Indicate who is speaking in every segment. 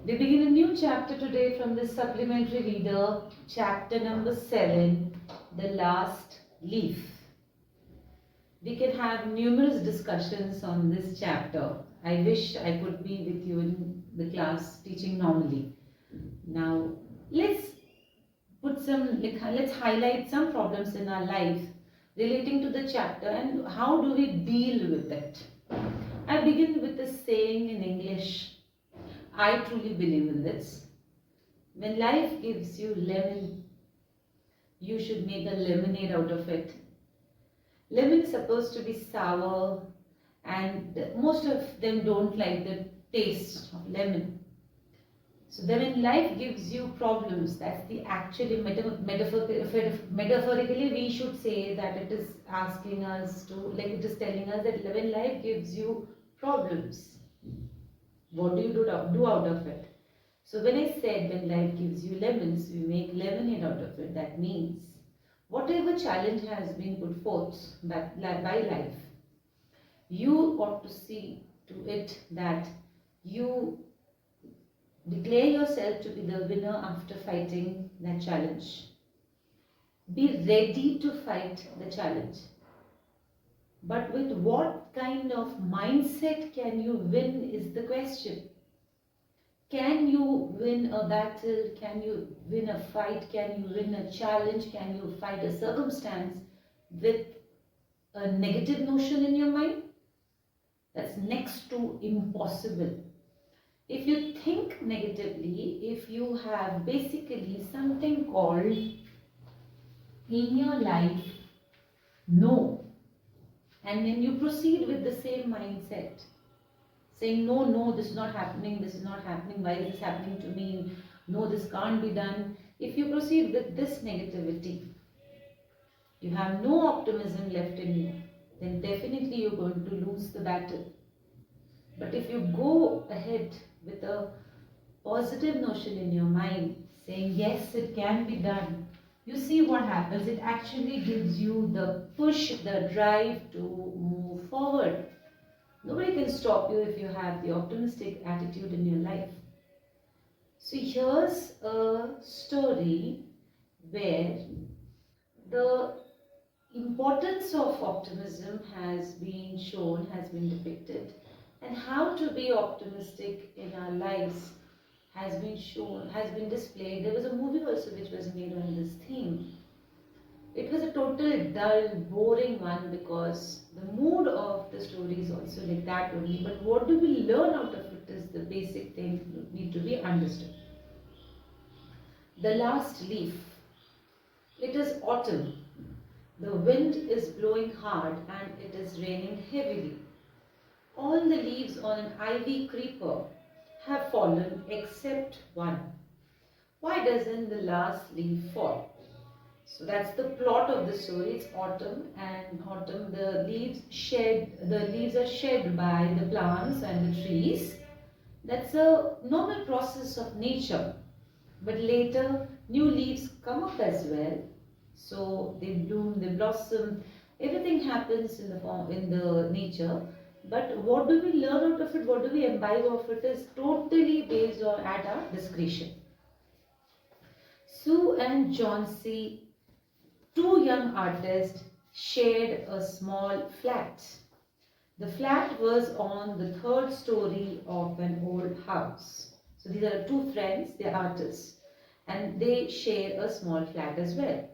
Speaker 1: We begin a new chapter today from the supplementary reader, chapter number 7, The Last Leaf. We can have numerous discussions on this chapter. I wish I could be with you in the class teaching normally. Now, let's let's highlight some problems in our life relating to the chapter and how do we deal with it. I begin with a saying in English. I truly believe in this. When life gives you lemon, you should make a lemonade out of it. Lemon is supposed to be sour, and most of them don't like the taste of lemon. So then when life gives you problems, that's the actually metaphorically we should say that it is asking us to, like it is telling us that when life gives you problems, what do you do out of it? So when I said when life gives you lemons, we make lemonade out of it. That means whatever challenge has been put forth by life, you ought to see to it that you declare yourself to be the winner after fighting that challenge. Be ready to fight the challenge. But with what kind of mindset can you win is the question. Can you win a battle? Can you win a fight? Can you win a challenge? Can you fight a circumstance with a negative notion in your mind? That's next to impossible. If you think negatively, if you have basically something called in your life no, and then you proceed with the same mindset, saying no, this is not happening, why is this happening to me, no, this can't be done. If you proceed with this negativity, you have no optimism left in you, then definitely you're going to lose the battle. But if you go ahead with a positive notion in your mind, saying yes, it can be done, you see what happens. It actually gives you the push, the drive to move forward. Nobody can stop you if you have the optimistic attitude in your life. So here's a story where the importance of optimism has been shown, has been depicted, and how to be optimistic in our lives has been shown, has been displayed. There was a movie also which was made on this theme. It was a total dull, boring one because the mood of the story is also like that only. But what do we learn out of it is the basic thing that need to be understood. The last leaf. It is autumn. The wind is blowing hard and it is raining heavily. All the leaves on an ivy creeper have fallen except one. Why doesn't the last leaf fall? So that's the plot of the story. It's autumn, and autumn the leaves are shed by the plants and the trees. That's a normal process of nature. But later new leaves come up as well. So they bloom, they blossom. Everything happens in the nature. But what do we learn out of it? What do we imbibe of it is totally based on at our discretion. Sue and John C., two young artists, shared a small flat. The flat was on the third story of an old house. So these are two friends, they're artists, and they share a small flat as well.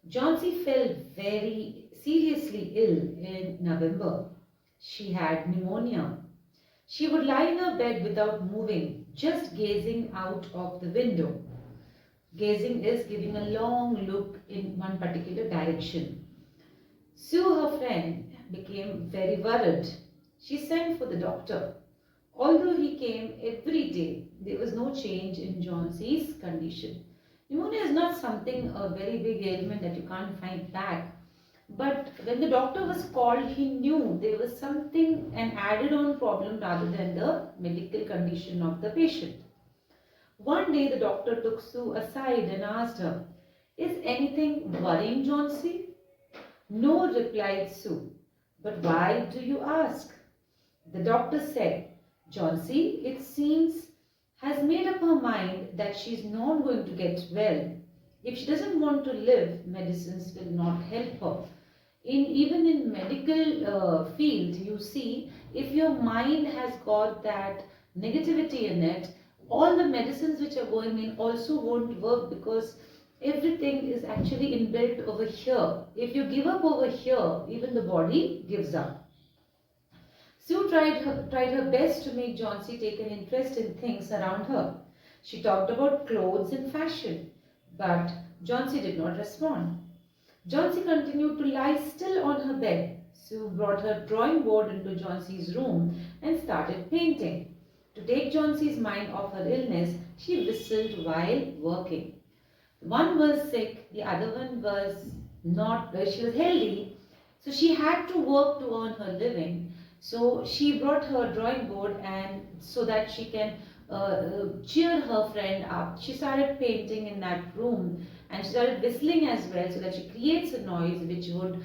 Speaker 1: Johnsy fell very seriously ill in November. She had pneumonia. She would lie in her bed without moving, just gazing out of the window. Gazing is giving a long look in one particular direction. Sue, her friend, became very worried. She sent for the doctor. Although he came every day, there was no change in Johnson's condition. Pneumonia is not something, a very big ailment that you can't fight back. But when the doctor was called, he knew there was something, an added on problem rather than the medical condition of the patient. One day the doctor took Sue aside and asked her, "Is anything worrying Johnsy?" "No," replied Sue. "But why do you ask?" The doctor said, "Johnsy, it seems, has made mind that she's not going to get well. If she doesn't want to live, medicines will not help her. Even in medical field, you see, if your mind has got that negativity in it, all the medicines which are going in also won't work, because everything is actually inbuilt over here. If you give up over here, even the body gives up. Sue tried her best to make Johnsy take an interest in things around her. She talked about clothes and fashion, but Johnsy did not respond. Johnsy continued to lie still on her bed. Sue brought her drawing board into Johnsy's room and started painting. To take Johnsy's mind off her illness, she whistled while working. One was sick, the other one was not, she was healthy, so she had to work to earn her living. So she brought her drawing board, and so that she can cheer her friend up, she started painting in that room, and she started whistling as well, so that she creates a noise which would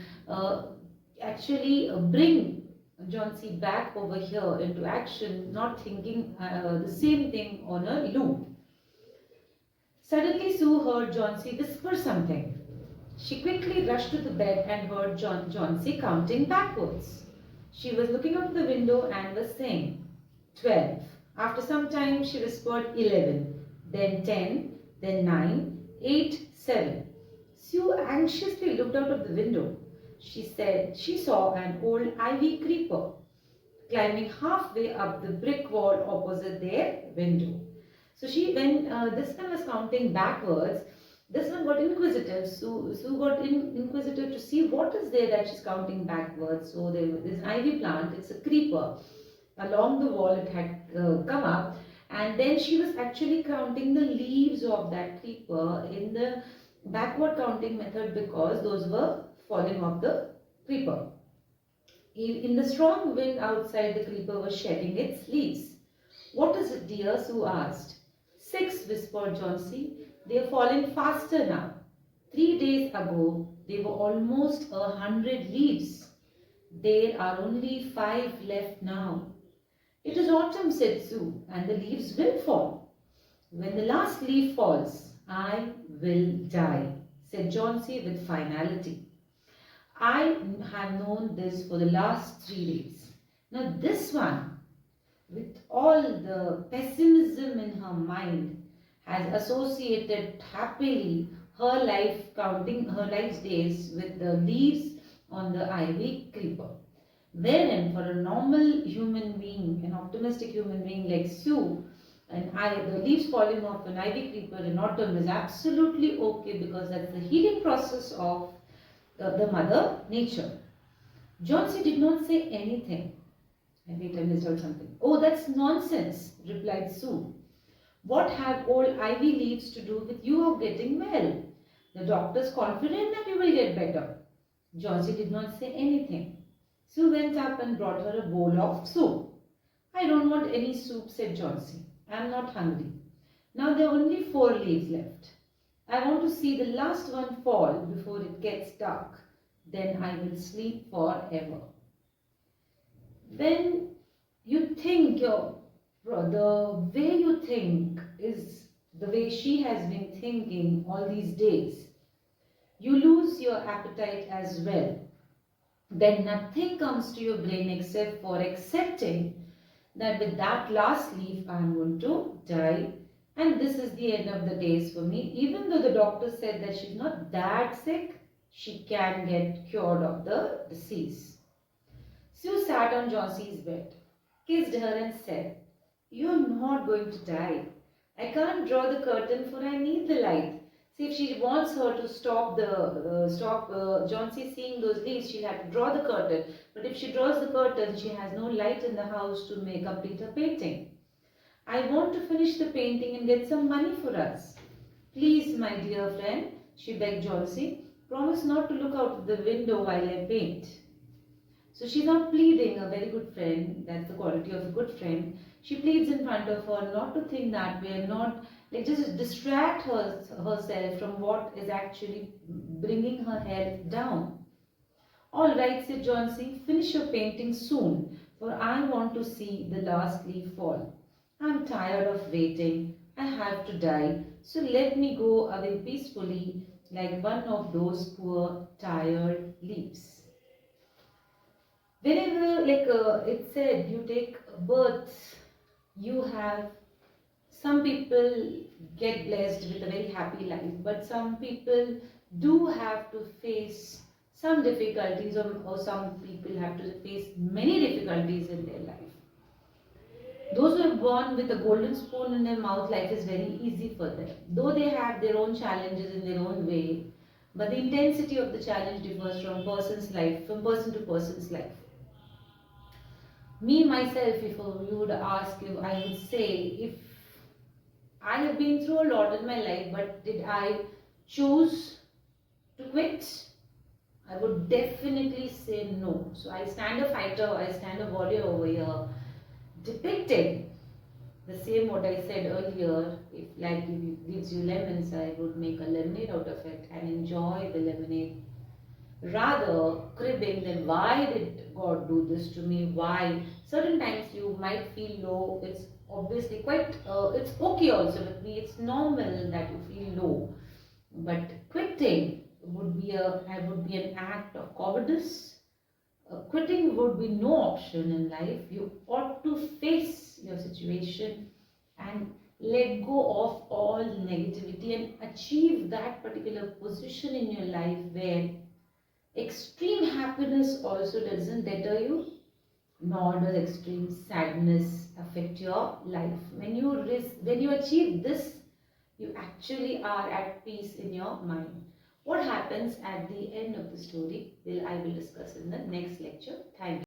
Speaker 1: actually bring Johnsy back over here into action, not thinking the same thing on a loop. Suddenly Sue heard Johnsy whisper something. She quickly rushed to the bed and heard Johnsy counting backwards. She was looking out the window and was saying, 12. After some time, she whispered 11, then 10, then 9, 8, 7. Sue anxiously looked out of the window. She said she saw an old ivy creeper climbing halfway up the brick wall opposite their window. So when this one was counting backwards, this one got inquisitive. Sue got inquisitive to see what is there that she's counting backwards. So there's an ivy plant, it's a creeper. Along the wall it had come up, and then she was actually counting the leaves of that creeper in the backward counting method, because those were falling off the creeper. In the strong wind outside, the creeper was shedding its leaves. What is it, dear? Sue asked. 6, whispered Johnsy. They are falling faster now. 3 days ago, they were almost 100 leaves. There are only 5 left now. It is autumn, said Sue, and the leaves will fall. When the last leaf falls, I will die, said Johnsy with finality. I have known this for the last 3 days. Now this one, with all the pessimism in her mind, has associated happily her life, counting her life's days with the leaves on the ivy creeper. Wherein for a normal human being, an optimistic human being like Sue, the leaves falling off an ivy creeper in autumn is absolutely okay, because that's the healing process of the mother nature. Johnsy did not say anything. Wait, I missed out something. Oh, that's nonsense, replied Sue. What have old ivy leaves to do with you of getting well? The doctor's confident that you will get better. Johnsy did not say anything. Sue went up and brought her a bowl of soup. I don't want any soup, said Johnsy. I am not hungry. Now there are only 4 leaves left. I want to see the last one fall before it gets dark. Then I will sleep forever. When you think, the way you think is the way she has been thinking all these days, you lose your appetite as well. Then nothing comes to your brain except for accepting that with that last leaf I am going to die, and this is the end of the days for me. Even though the doctor said that she's not that sick, she can get cured of the disease. Sue sat on Johnsy's bed, kissed her and said, "You're not going to die. I can't draw the curtain, for I need the light." See, if she wants her to stop Johnsy seeing those leaves, she'll have to draw the curtain. But if she draws the curtain, she has no light in the house to complete her painting. I want to finish the painting and get some money for us. Please, my dear friend, she begged Johnsy, promise not to look out of the window while I paint. So she's not pleading, a very good friend, that's the quality of a good friend. She pleads in front of her not to think that way, and not just distract herself from what is actually bringing her health down. All right, said Johnsy, finish your painting soon, for I want to see the last leaf fall. I'm tired of waiting. I have to die, so let me go away peacefully like one of those poor, tired leaves. Whenever, it said, you take birth, you have some people get blessed with a very happy life, but some people do have to face some difficulties, or some people have to face many difficulties in their life. Those who are born with a golden spoon in their mouth, life is very easy for them. Though they have their own challenges in their own way, but the intensity of the challenge differs from person's life, from person to person's life. Me, myself, if you would ask, if I would say, if I have been through a lot in my life, but did I choose to quit? I would definitely say no. So I stand a fighter, I stand a warrior over here, depicting the same what I said earlier. If life gives you lemons, I would make a lemonade out of it and enjoy the lemonade, rather cribbing then why did God do this to me, why. Certain times you might feel low, it's obviously quite it's okay also with me, it's normal that you feel low, but quitting would be an act of cowardice. Quitting would be no option in life. You ought to face your situation and let go of all negativity and achieve that particular position in your life where extreme happiness also doesn't deter you, nor does extreme sadness affect your life. When you achieve this, you actually are at peace in your mind. What happens at the end of the story, I will discuss in the next lecture. Thank you.